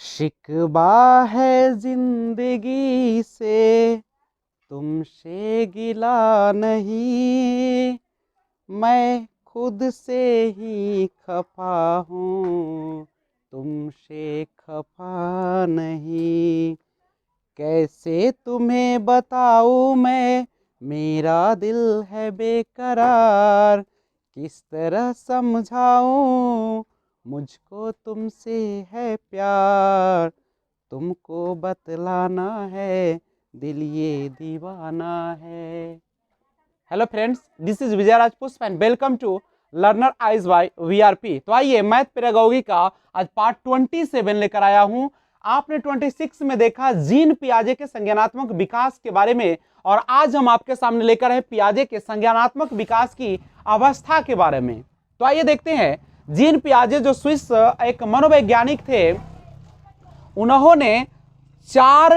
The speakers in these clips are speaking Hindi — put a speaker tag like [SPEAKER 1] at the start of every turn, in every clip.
[SPEAKER 1] शिकवा है जिंदगी से तुमसे गिला नहीं, मैं खुद से ही खफा हूँ तुमसे खफा नहीं। कैसे तुम्हें बताऊँ मैं, मेरा दिल है बेकरार, किस तरह समझाऊँ मुझको तुमसे है प्यार, तुमको बतलाना है दिल ये दीवाना है। Hello friends, this is Vijay Raj Pushp and welcome to learner eyes by VRP. तो आइए मैथ पेडागोगी का आज पार्ट 27 लेकर आया हूं। आपने 26 में देखा जीन पियाजे के संज्ञानात्मक विकास के बारे में, और आज हम आपके सामने लेकर है पियाजे के संज्ञानात्मक विकास की अवस्था के बारे में। तो आइए देखते हैं। जीन पियाजे जो स्विस एक मनोवैज्ञानिक थे, उन्होंने 4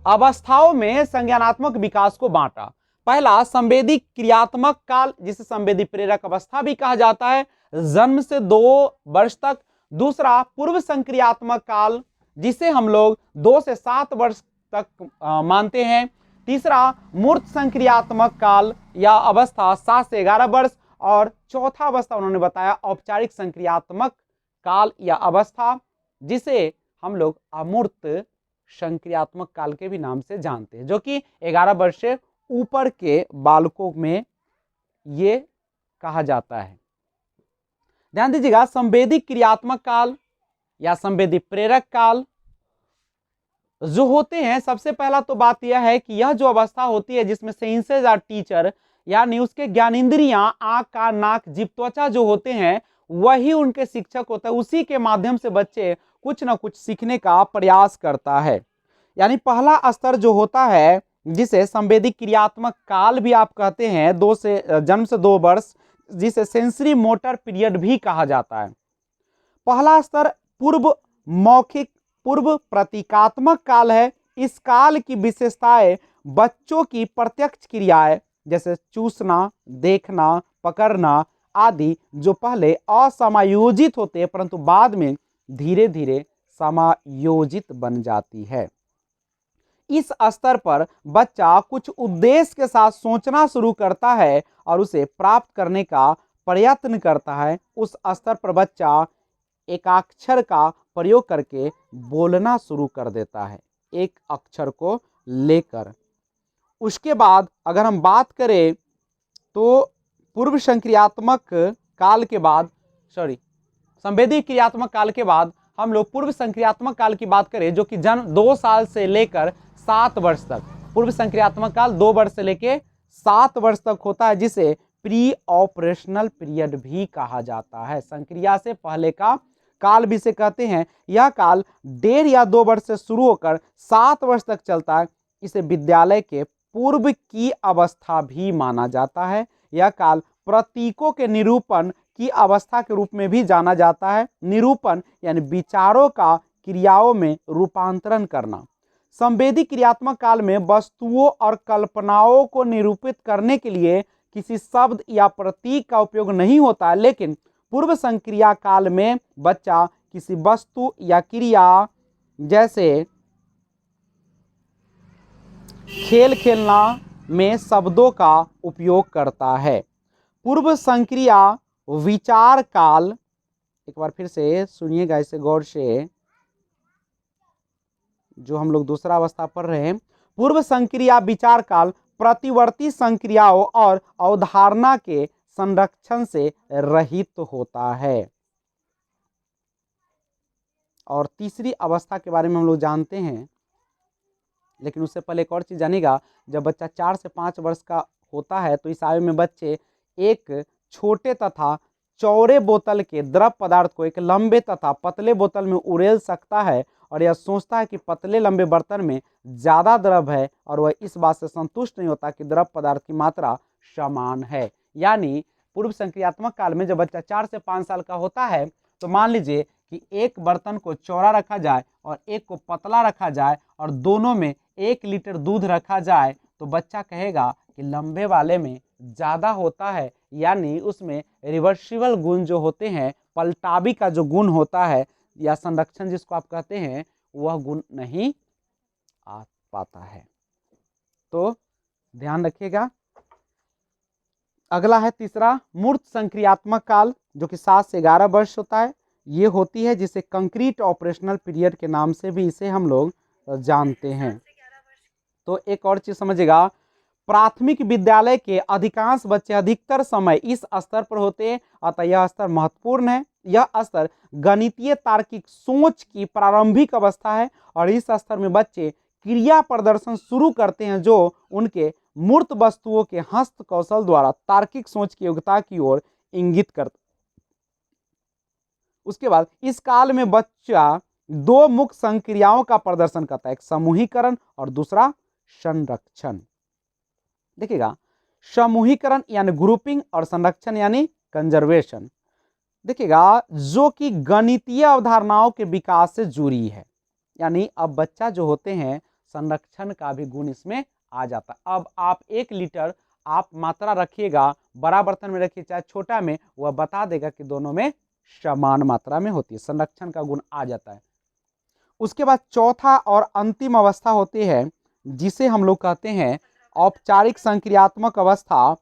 [SPEAKER 1] अवस्थाओं में संज्ञानात्मक विकास को बांटा। पहला संवेदी क्रियात्मक काल, जिसे संवेदी प्रेरक अवस्था भी कहा जाता है, जन्म से 2 वर्ष तक। दूसरा पूर्व संक्रियात्मक काल, जिसे हम लोग 2 से 7 वर्ष तक मानते हैं। तीसरा मूर्त संक्रियात्मक काल या अवस्था 7 से 11 वर्ष। और चौथा अवस्था उन्होंने बताया औपचारिक संक्रियात्मक काल या अवस्था, जिसे हम लोग अमूर्त संक्रियात्मक काल के भी नाम से जानते हैं, जो कि 11 वर्ष से ऊपर के बालकों में ये कहा जाता है। ध्यान दीजिएगा, संवेदी क्रियात्मक काल या संवेदी प्रेरक काल जो होते हैं, सबसे पहला तो बात यह है कि यह जो अवस्था होती है जिसमें सेंसेस और टीचर यानी उसके ज्ञानेंद्रियां आंख कान नाक जीभ त्वचा जो होते हैं वही उनके शिक्षक होता है। उसी के माध्यम से बच्चे कुछ ना कुछ सीखने का प्रयास करता है। यानी पहला स्तर जो होता है, जिसे संवेदी क्रियात्मक काल भी आप कहते हैं, जन्म से 2 वर्ष, जिसे सेंसरी मोटर पीरियड भी कहा जाता है। पहला स्तर पूर्व मौखिक पूर्व प्रतीकात्मक काल है। इस काल की विशेषताएं बच्चों की प्रत्यक्ष क्रियाएं जैसे चूसना, देखना, पकड़ना आदि, जो पहले असमायोजित होते हैं परंतु बाद में धीरे धीरे समायोजित बन जाती है। इस स्तर पर बच्चा कुछ उद्देश्य के साथ सोचना शुरू करता है और उसे प्राप्त करने का प्रयत्न करता है। उस स्तर पर बच्चा एकाक्षर का प्रयोग करके बोलना शुरू कर देता है, एक अक्षर को लेकर। उसके बाद अगर हम बात करें तो पूर्व संक्रियात्मक काल के बाद, संवेदी क्रियात्मक काल के बाद हम लोग पूर्व संक्रियात्मक काल की बात करें, जो कि जन्म 2 साल से लेकर 7 वर्ष तक। पूर्व संक्रियात्मक काल 2 वर्ष से लेकर 7 वर्ष तक होता है, जिसे प्री ऑपरेशनल पीरियड भी कहा जाता है। संक्रिया से पहले का काल भी से कहते हैं। यह काल 1.5 या 2 वर्ष से शुरू होकर 7 वर्ष तक चलता है। इसे विद्यालय के पूर्व की अवस्था भी माना जाता है। यह काल प्रतीकों के निरूपण की अवस्था के रूप में भी जाना जाता है। निरूपण यानी विचारों का क्रियाओं में रूपांतरण करना। संवेदी क्रियात्मक काल में वस्तुओं और कल्पनाओं को निरूपित करने के लिए किसी शब्द या प्रतीक का उपयोग नहीं होता है, लेकिन पूर्व संक्रिया काल में बच्चा किसी वस्तु या क्रिया जैसे खेल खेलना में शब्दों का उपयोग करता है। पूर्व संक्रिया विचार काल, एक बार फिर से सुनिएगा इसे गौर से, जो हम लोग दूसरा अवस्था पढ़ रहे हैं। पूर्व संक्रिया विचार काल प्रतिवर्ती संक्रियाओं और अवधारणा के संरक्षण से रहित होता है। और तीसरी अवस्था के बारे में हम लोग जानते हैं, लेकिन उससे पहले एक और चीज जानिएगा। जब बच्चा 4 से 5 वर्ष का होता है तो इस आयु में बच्चे एक छोटे तथा चौड़े बोतल के द्रव पदार्थ को एक लंबे तथा पतले बोतल में उड़ेल सकता है, और यह सोचता है कि पतले लंबे बर्तन में ज्यादा द्रव है, और वह इस बात से संतुष्ट नहीं होता कि द्रव पदार्थ की मात्रा समान है। यानी पूर्व संक्रियात्मक काल में जब बच्चा 4 से 5 साल का होता है, तो मान लीजिए कि एक बर्तन को चौड़ा रखा जाए और एक को पतला रखा जाए और दोनों में 1 लीटर दूध रखा जाए, तो बच्चा कहेगा कि लंबे वाले में ज्यादा होता है। यानी उसमें रिवर्सिबल गुण जो होते हैं, पलटावी का जो गुण होता है, या संरक्षण जिसको आप कहते हैं वह गुण नहीं आ पाता है। तो ध्यान रखिएगा। अगला है तीसरा मूर्त संक्रियात्मक काल, जो कि 7 से 11 वर्ष होता है। ये होती है जिसे कंक्रीट ऑपरेशनल पीरियड के नाम से भी इसे हम लोग जानते हैं। तो एक और चीज समझिएगा, प्राथमिक विद्यालय के अधिकांश बच्चे अधिकतर समय इस स्तर पर होते हैं, अतः यह स्तर महत्वपूर्ण है। यह स्तर गणितीय तार्किक सोच की प्रारंभिक अवस्था है और इस स्तर में बच्चे क्रिया प्रदर्शन शुरू करते हैं जो उनके मूर्त वस्तुओं के हस्त कौशल द्वारा तार्किक सोच की योग्यता की ओर इंगित करता। उसके बाद इस काल में बच्चा दो मुख्य संक्रियाओं का प्रदर्शन करता है, एक समूहीकरण और दूसरा संरक्षण। देखिएगा, समूहीकरण यानी ग्रुपिंग और संरक्षण यानी कंजर्वेशन। देखिएगा, जो कि गणितीय अवधारणाओं के विकास से जुड़ी है, यानी अब बच्चा जो होते हैं संरक्षण का भी गुण इसमें आ जाता है। अब आप 1 लीटर आप मात्रा रखिएगा, बड़ा बर्तन में रखिए चाहे छोटा में, वह बता देगा कि दोनों में समान मात्रा में होती है, संरक्षण का गुण आ जाता है। उसके बाद चौथा और अंतिम अवस्था होती है जिसे हम लोग कहते हैं औपचारिक संक्रियात्मक अवस्था,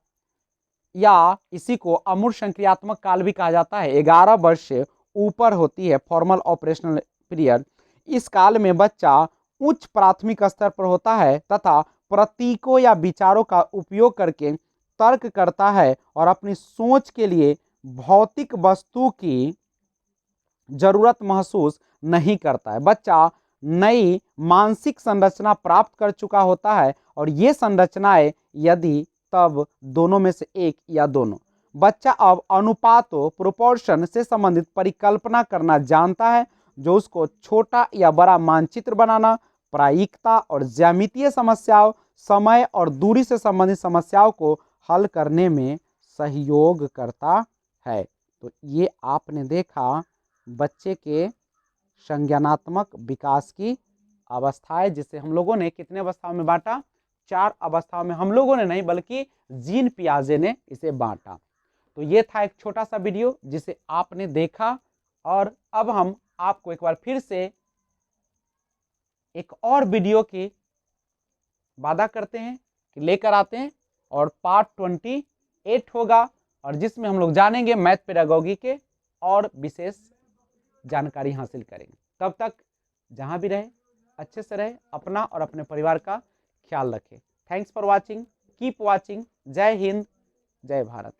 [SPEAKER 1] या इसी को अमूर्त संक्रियात्मक काल भी कहा जाता है। 11 वर्ष से ऊपर होती है फॉर्मल ऑपरेशनल पीरियड। इस काल में बच्चा उच्च प्राथमिक स्तर पर होता है तथा प्रतीकों या विचारों का उपयोग करके तर्क करता है और अपनी सोच के लिए भौतिक वस्तु की जरूरत महसूस नहीं करता है। बच्चा नई मानसिक संरचना प्राप्त कर चुका होता है और ये संरचनाएं यदि तब दोनों में से एक या दोनों। बच्चा अब अनुपातों प्रोपोर्शन से संबंधित परिकल्पना करना जानता है जो उसको छोटा या बड़ा मानचित्र बनाना, प्रायिकता और ज्यामितीय समस्याओं, समय और दूरी से संबंधित समस्याओं को हल करने में सहयोग करता है। तो ये आपने देखा बच्चे के संज्ञानात्मक विकास की अवस्थाएं, जिसे हम लोगों ने कितने अवस्थाओं में बांटा? 4 अवस्थाओं में। हम लोगों ने नहीं बल्कि जीन पियाजे ने इसे बांटा। तो ये था एक छोटा सा वीडियो जिसे आपने देखा, और अब हम आपको एक बार फिर से एक और वीडियो की वादा करते हैं कि लेकर आते हैं, और पार्ट 28 होगा, और जिसमें हम लोग जानेंगे मैथ पेडागोगी के और विशेष जानकारी हासिल करेंगे। तब तक जहां भी रहे अच्छे से रहे, अपना और अपने परिवार का ख्याल रखें। Thanks for watching, keep watching. जय हिंद, जय भारत।